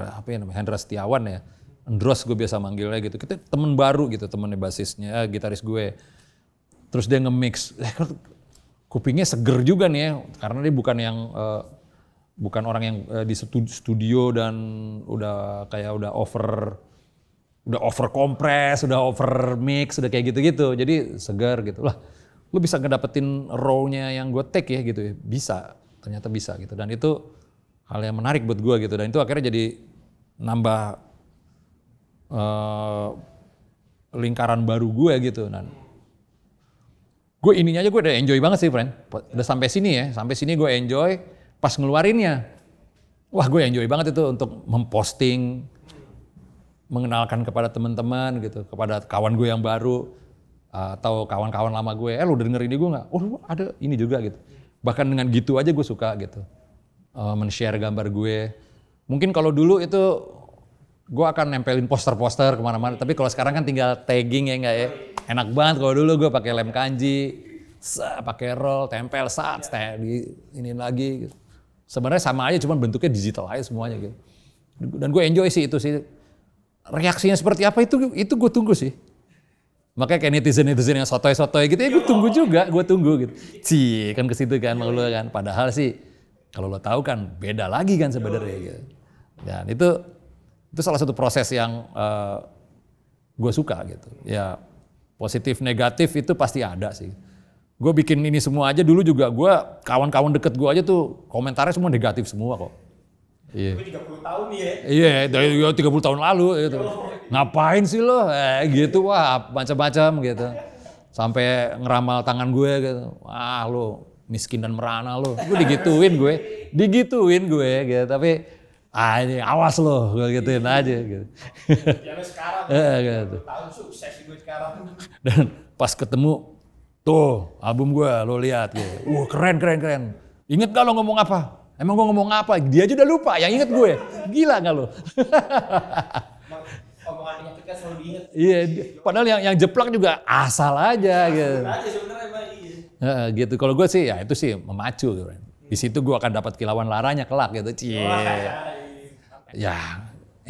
Speaker 1: apa ya namanya, Hendra Setiawan ya. Endros gue biasa manggilnya gitu. Kita temen baru gitu, temennya basisnya, gitaris gue. Terus dia nge-mix. Kupingnya seger juga nih ya, karena dia bukan orang yang di studio dan udah over compress, udah over mix, udah kayak gitu-gitu. Jadi segar gitu lah. Lu bisa ngedapetin raw-nya yang gue take ya gitu ya. Bisa, ternyata bisa gitu. Dan itu hal yang menarik buat gue gitu. Dan itu akhirnya jadi nambah lingkaran baru gue gitu. Dan gue ininya aja gue udah enjoy banget sih friend. Udah sampai sini ya, sampai sini gue enjoy. Pas ngeluarinnya, wah gue enjoy banget itu untuk memposting, mengenalkan kepada teman-teman gitu, kepada kawan gue yang baru atau kawan-kawan lama gue. Lu udah denger ini gue nggak? Oh ada ini juga gitu. Bahkan dengan gitu aja gue suka gitu, men-share gambar gue. Mungkin kalau dulu itu gue akan nempelin poster-poster kemana-mana. Tapi kalau sekarang kan tinggal tagging ya enggak ya. Enak banget kalau dulu gue pakai lem kanji, pakai roll, tempel, di ini lagi. Gitu. Sebenarnya sama aja, cuman bentuknya digital aja semuanya gitu. Dan gue enjoy sih itu sih. Reaksinya seperti apa itu gue tunggu sih. Makanya kayak netizen yang sotoy-sotoy gitu ya gue tunggu juga, gue tunggu gitu. Cih kan ke situ kan lo kan. Padahal sih kalau lo tahu kan beda lagi kan sebenarnya gitu. Dan itu salah satu proses yang gue suka gitu. Ya positif negatif itu pasti ada sih. Gue bikin ini semua aja dulu juga gue kawan-kawan deket gue aja tuh komentarnya semua negatif semua kok.
Speaker 2: Iya. 30 tahun nih ya.
Speaker 1: Iya, dari 30 tahun lalu gitu. Ngapain sih lo? Gitu wah macam-macam gitu. Sampai ngeramal tangan gue gitu. Wah lo miskin dan merana lo. Gue digituin gue gitu. Tapi awas lo, gue gituin aja gitu.
Speaker 2: Ya lo sekarang.
Speaker 1: Gitu.
Speaker 2: Tahun sukses gue sekarang.
Speaker 1: Dan pas ketemu tuh album gue lo lihat gitu. Wah keren. Ingat gak lo ngomong apa? Emang gue ngomong apa? Dia aja udah lupa, yang inget gue. Gila gak lo?
Speaker 2: Omongan penyakit kan selalu diinget.
Speaker 1: Iya, padahal yang jeplak juga asal aja gitu.
Speaker 2: Aja sebenarnya Mbak, iya.
Speaker 1: Gitu. Kalau gue sih ya itu sih memacu gitu. Di situ gue akan dapat kilauan laranya kelak gitu. Ya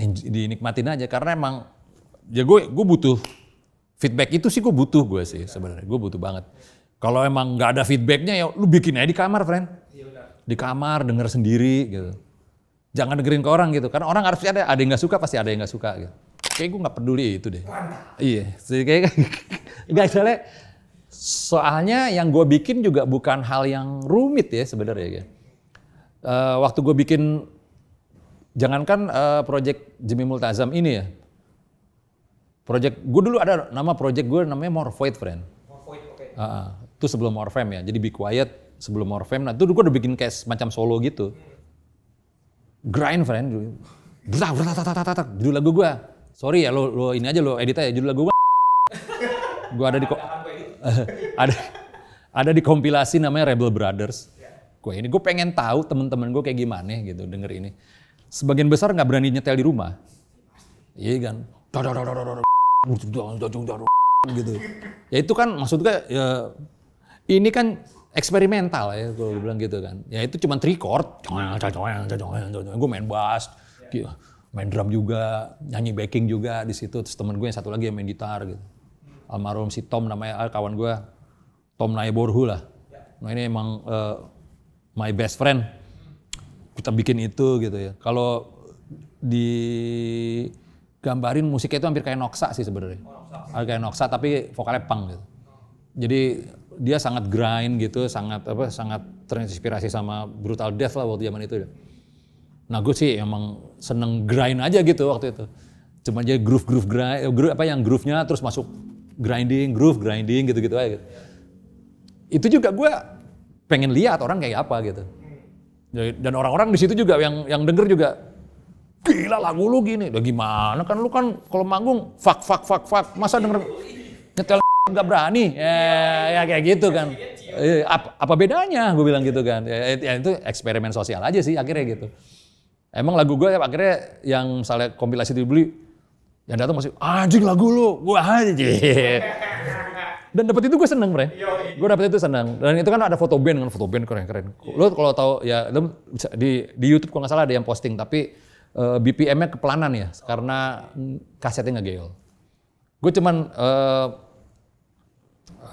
Speaker 1: dinikmatin aja karena emang ya gue butuh feedback itu sih gue sih sebenarnya. Gue butuh banget. Kalau emang nggak ada feedbacknya ya lu bikin aja di kamar, friend. Di kamar denger sendiri gitu. Jangan dengerin ke orang gitu. Karena orang harus ada yang nggak suka pasti ada yang nggak suka gitu. Kayak gue nggak peduli itu deh. Iya. Kayak nggak soalnya yang gue bikin juga bukan hal yang rumit ya sebenarnya. Waktu gue bikin jangankan project Jimmy Multazam ini ya. Project gue dulu ada nama project gue namanya Morphoid, friend.
Speaker 2: Morphoid, oke.
Speaker 1: Itu sebelum Morfem ya. Jadi Be Quiet sebelum Morfem. Nah itu gue udah bikin kayak semacam solo gitu. Grind, friend. Judul lagu gue. Sorry ya lo ini aja lo edit aja judul lagu gue. Gue ada di ada di kompilasi namanya Rebel Brothers. Gue pengen tahu temen-temen gue kayak gimana gitu denger ini. Sebagian besar nggak berani nyetel di rumah. Iya kan. gitu. Ya itu kan maksudnya ya ini kan eksperimental ya kalau gue bilang gitu kan. Ya itu cuma 3 chord. Gue main bass, main drum juga, nyanyi backing juga di situ. Terus temen gue yang satu lagi yang main gitar gitu. Almarhum si Tom namanya, kawan gue, Tom Naiborhu lah. Nah ini emang my best friend. Kita bikin itu gitu ya. Kalau digambarin musiknya itu hampir kayak Noxa sih sebenarnya. Kayak Noxa tapi vokalnya punk gitu. Jadi dia sangat grind gitu, sangat terinspirasi sama Brutal Death lah waktu zaman itu. Nah gue sih emang seneng grind aja gitu waktu itu. Cuma aja groove grind, yang groove-nya terus masuk grinding gitu-gitu aja gitu. Itu juga gue pengen lihat orang kayak apa gitu. Dan orang-orang di situ juga yang denger juga, gila lagu lu gini. Udah gimana kan lu kan kalau manggung fuck. Masa denger nyetel nggak berani? Ya kayak gitu kan. Apa bedanya? Gue bilang gitu kan. Ya itu eksperimen sosial aja sih akhirnya gitu. Emang lagu gue akhirnya yang misalnya kompilasi dibeli, yang datang masih anjing lagu lu, wah anjing. Dan dapet itu gue seneng, Bre. Gue dapet itu seneng. Dan itu kan ada foto band keren. Lo kalau tahu ya di YouTube kalau nggak salah ada yang posting, tapi BPM-nya kepelanan ya, karena kasetnya ngegeol. Gue cuman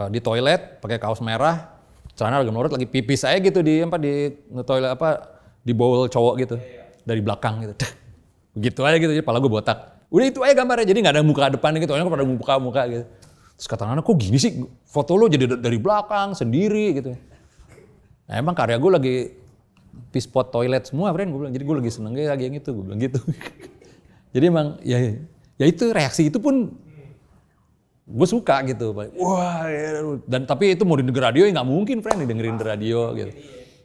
Speaker 1: di toilet pakai kaos merah, celana lagi menurut lagi pipis saya gitu di toilet di bowl cowok gitu dari belakang gitu. Begitu aja gitu, jadi kepala gue botak. Udah itu aja gambarnya, jadi nggak ada muka depan gitu, orang pada muka gitu. Terus kata anak, kok gini sih foto lo jadi dari belakang sendiri gitu. Nah emang karya gue lagi piss pot toilet semua, friend, gue bilang. Jadi gue lagi seneng lagi yang itu, gue bilang gitu. Jadi emang ya itu reaksi itu pun gue suka gitu. Wah, dan tapi itu mau didengar radio ya nggak mungkin, friend, didengerin di radio gitu.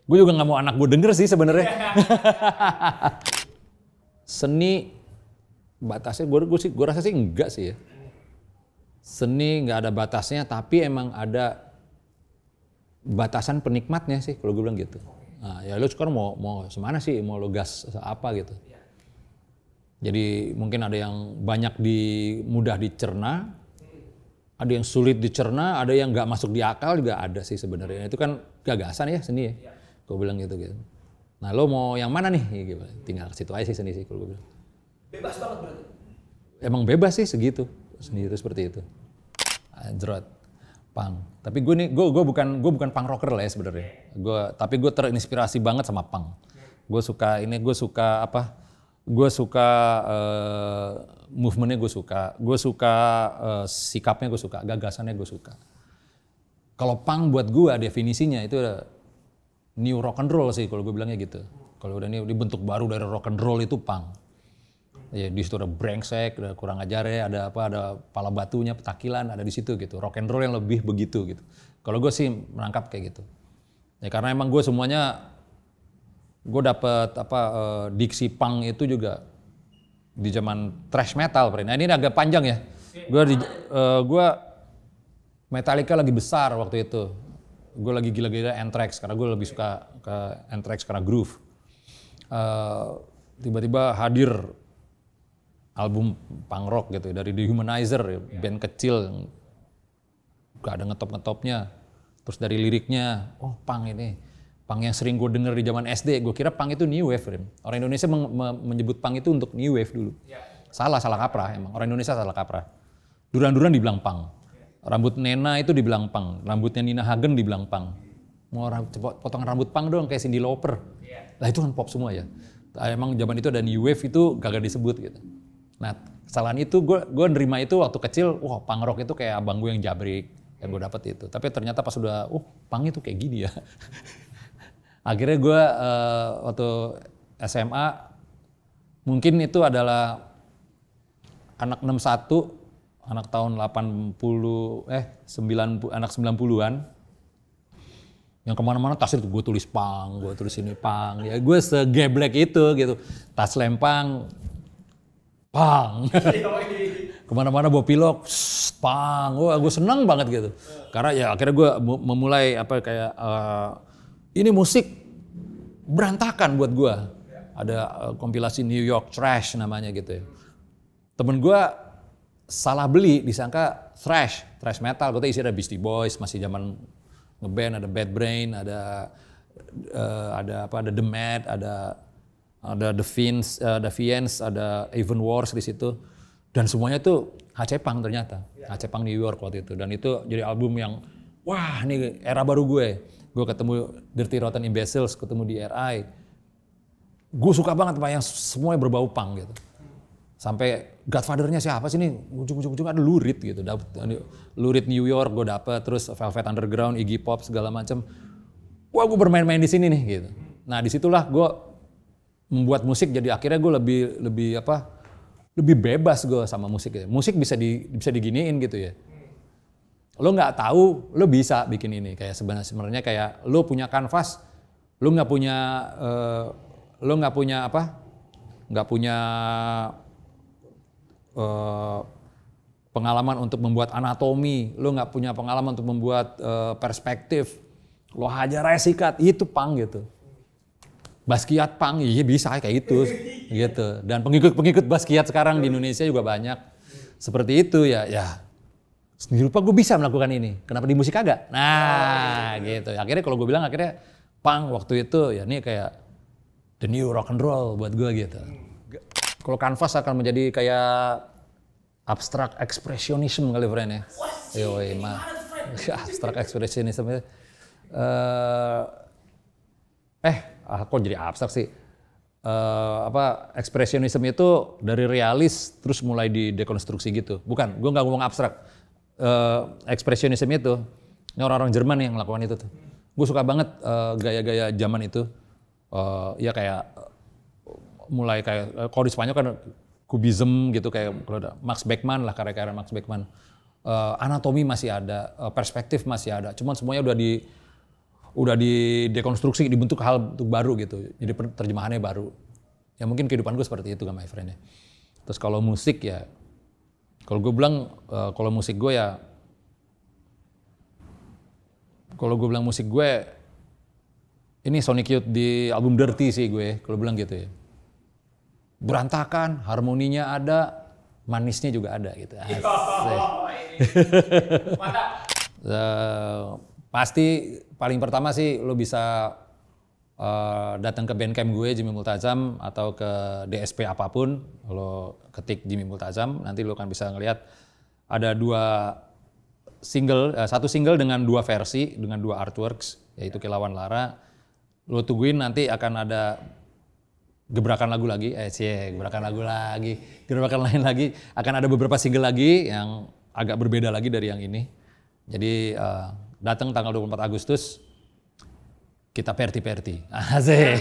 Speaker 1: Gue juga nggak mau anak gue denger sih sebenarnya. Seni batasnya gue rasa sih enggak sih ya. Seni nggak ada batasnya, tapi emang ada batasan penikmatnya sih kalau gue bilang gitu. Nah, ya lo sekarang mau semana sih, mau lo gas apa gitu. Jadi mungkin ada yang banyak mudah dicerna, ada yang sulit dicerna, ada yang nggak masuk di akal juga ada sih sebenarnya. Itu kan gagasan ya seni ya, gue bilang gitu. Nah lo mau yang mana nih? Gitu. Tinggal situ aja sih seni sih kalau gue bilang.
Speaker 2: Bebas banget berarti?
Speaker 1: Emang bebas sih segitu. Seni itu seperti itu. Anjrot, punk. Tapi gue bukan punk rocker lah ya sebenarnya. Tapi gue terinspirasi banget sama punk. Gue suka movementnya gue suka. Gue suka sikapnya gue suka, gagasannya gue suka. Kalau punk buat gue definisinya itu new rock and roll sih kalau gue bilangnya gitu. Kalau udah ini dibentuk baru dari rock and roll itu punk. Ya di situ ada brengsek, ada kurang ajar ya, ada pala batunya, petakilan, ada di situ gitu. Rock and roll yang lebih begitu gitu. Kalau gue sih menangkap kayak gitu. Ya karena emang gue semuanya, gue dapet diksi punk itu juga di zaman thrash metal. Nah ini agak panjang ya. Gue Metallica lagi besar waktu itu. Gue lagi gila-gila Anthrax karena gue lebih suka ke Anthrax karena groove. Tiba-tiba hadir album punk rock gitu dari The Humanizer, band kecil yang gak ada ngetop-ngetopnya. Terus dari liriknya, oh punk ini, punk yang sering gue denger di zaman SD. Gue kira punk itu new wave, orang Indonesia menyebut punk itu untuk new wave dulu. Salah kaprah emang, orang Indonesia salah kaprah. Duran-duran dibilang punk, rambut Nena itu dibilang punk, rambutnya Nina Hagen dibilang punk. Mau potongan rambut punk dong kayak Cyndi Lauper. Lah itu kan pop semua ya. Emang zaman itu ada new wave itu gak disebut gitu. Nah kesalahan itu gue nerima itu waktu kecil, wah punk rock itu kayak abang gue yang jabrik, yang gue dapet itu. Tapi ternyata pas udah, punk itu kayak gini ya. Akhirnya gue waktu SMA, mungkin itu adalah anak 61, anak tahun 90, anak 90-an. Yang kemana-mana tasnya tuh gue tulis punk, gue tulis ini punk. Ya gue segeblek itu gitu, tas lempang, pang. Kemana-mana bawa pilok, pang. Wah, gue seneng banget gitu. Karena ya akhirnya gue memulai ini musik berantakan buat gue. Ada kompilasi New York Trash namanya gitu ya. Temen gue salah beli, disangka thrash metal. Gue isi ada Beastie Boys, masih zaman ngeband, ada Bad Brain, ada The Mad, ada The Fiends, ada Even Wars di situ. Dan semuanya tuh HC-Punk ternyata. HC-Punk New York waktu itu. Dan itu jadi album yang, wah ini era baru gue. Gue ketemu Dirty Rotten Imbeciles, ketemu DRI. Gue suka banget sama yang semuanya berbau punk gitu. Sampai Godfather-nya siapa sih nih? Ujung-ujung ada Lou Reed gitu. Lou Reed New York gue dapet, terus Velvet Underground, Iggy Pop segala macam. Wah gue bermain-main di sini nih gitu. Nah disitulah gue membuat musik, jadi akhirnya gue lebih bebas gue sama musik. Ya. Musik bisa diginiin gitu ya. Lo nggak tahu, lo bisa bikin ini. Kayak sebenarnya kayak lo punya kanvas, lo nggak punya pengalaman untuk membuat anatomi, lo nggak punya pengalaman untuk membuat perspektif, lo hajar aja sikat, itu punk gitu. Basquiat punk, iya bisa kayak gitu. Dan pengikut Basquiat sekarang di Indonesia juga banyak seperti itu ya. Sendiri rupa gue bisa melakukan ini, kenapa di musik kagak? Nah gitu. Akhirnya kalau gue bilang punk waktu itu ya ini kayak the new rock and roll buat gue gitu. Kalau kanvas akan menjadi kayak abstrak expressionism kali friend ya. Abstrak expressionism ya. Kok jadi abstrak sih? Ekspresionisme itu dari realis terus mulai didekonstruksi gitu. Bukan, gue nggak ngomong abstrak. Ekspresionisme itu, ini orang-orang Jerman yang melakukan itu tuh. Gue suka banget gaya-gaya zaman itu. Ya kayak mulai kayak kalau di Spanyol kan kubism gitu, kayak kalau ada Max Beckmann lah, karya-karya Max Beckmann. Anatomi masih ada, perspektif masih ada. Cuman semuanya udah didekonstruksi, dibentuk hal baru gitu. Jadi terjemahannya baru. Ya mungkin kehidupan gue seperti itu kan my friend ya. Terus kalau musik ya, kalau gue bilang kalau musik gue ini Sonic Youth di album Dirty sih gue, kalau bilang gitu ya. Berantakan, harmoninya ada, manisnya juga ada gitu. Pasti paling pertama sih lo bisa datang ke Bandcamp gue Jimmy Multazam atau ke DSP apapun, lo ketik Jimmy Multazam, nanti lo akan bisa ngelihat ada satu single dengan 2 versi dengan 2 artworks, yaitu Kilauan Lara. Lo tungguin nanti akan ada gebrakan lain lagi, akan ada beberapa single lagi yang agak berbeda lagi dari yang ini. Jadi datang tanggal 24 Agustus kita perti. Asik.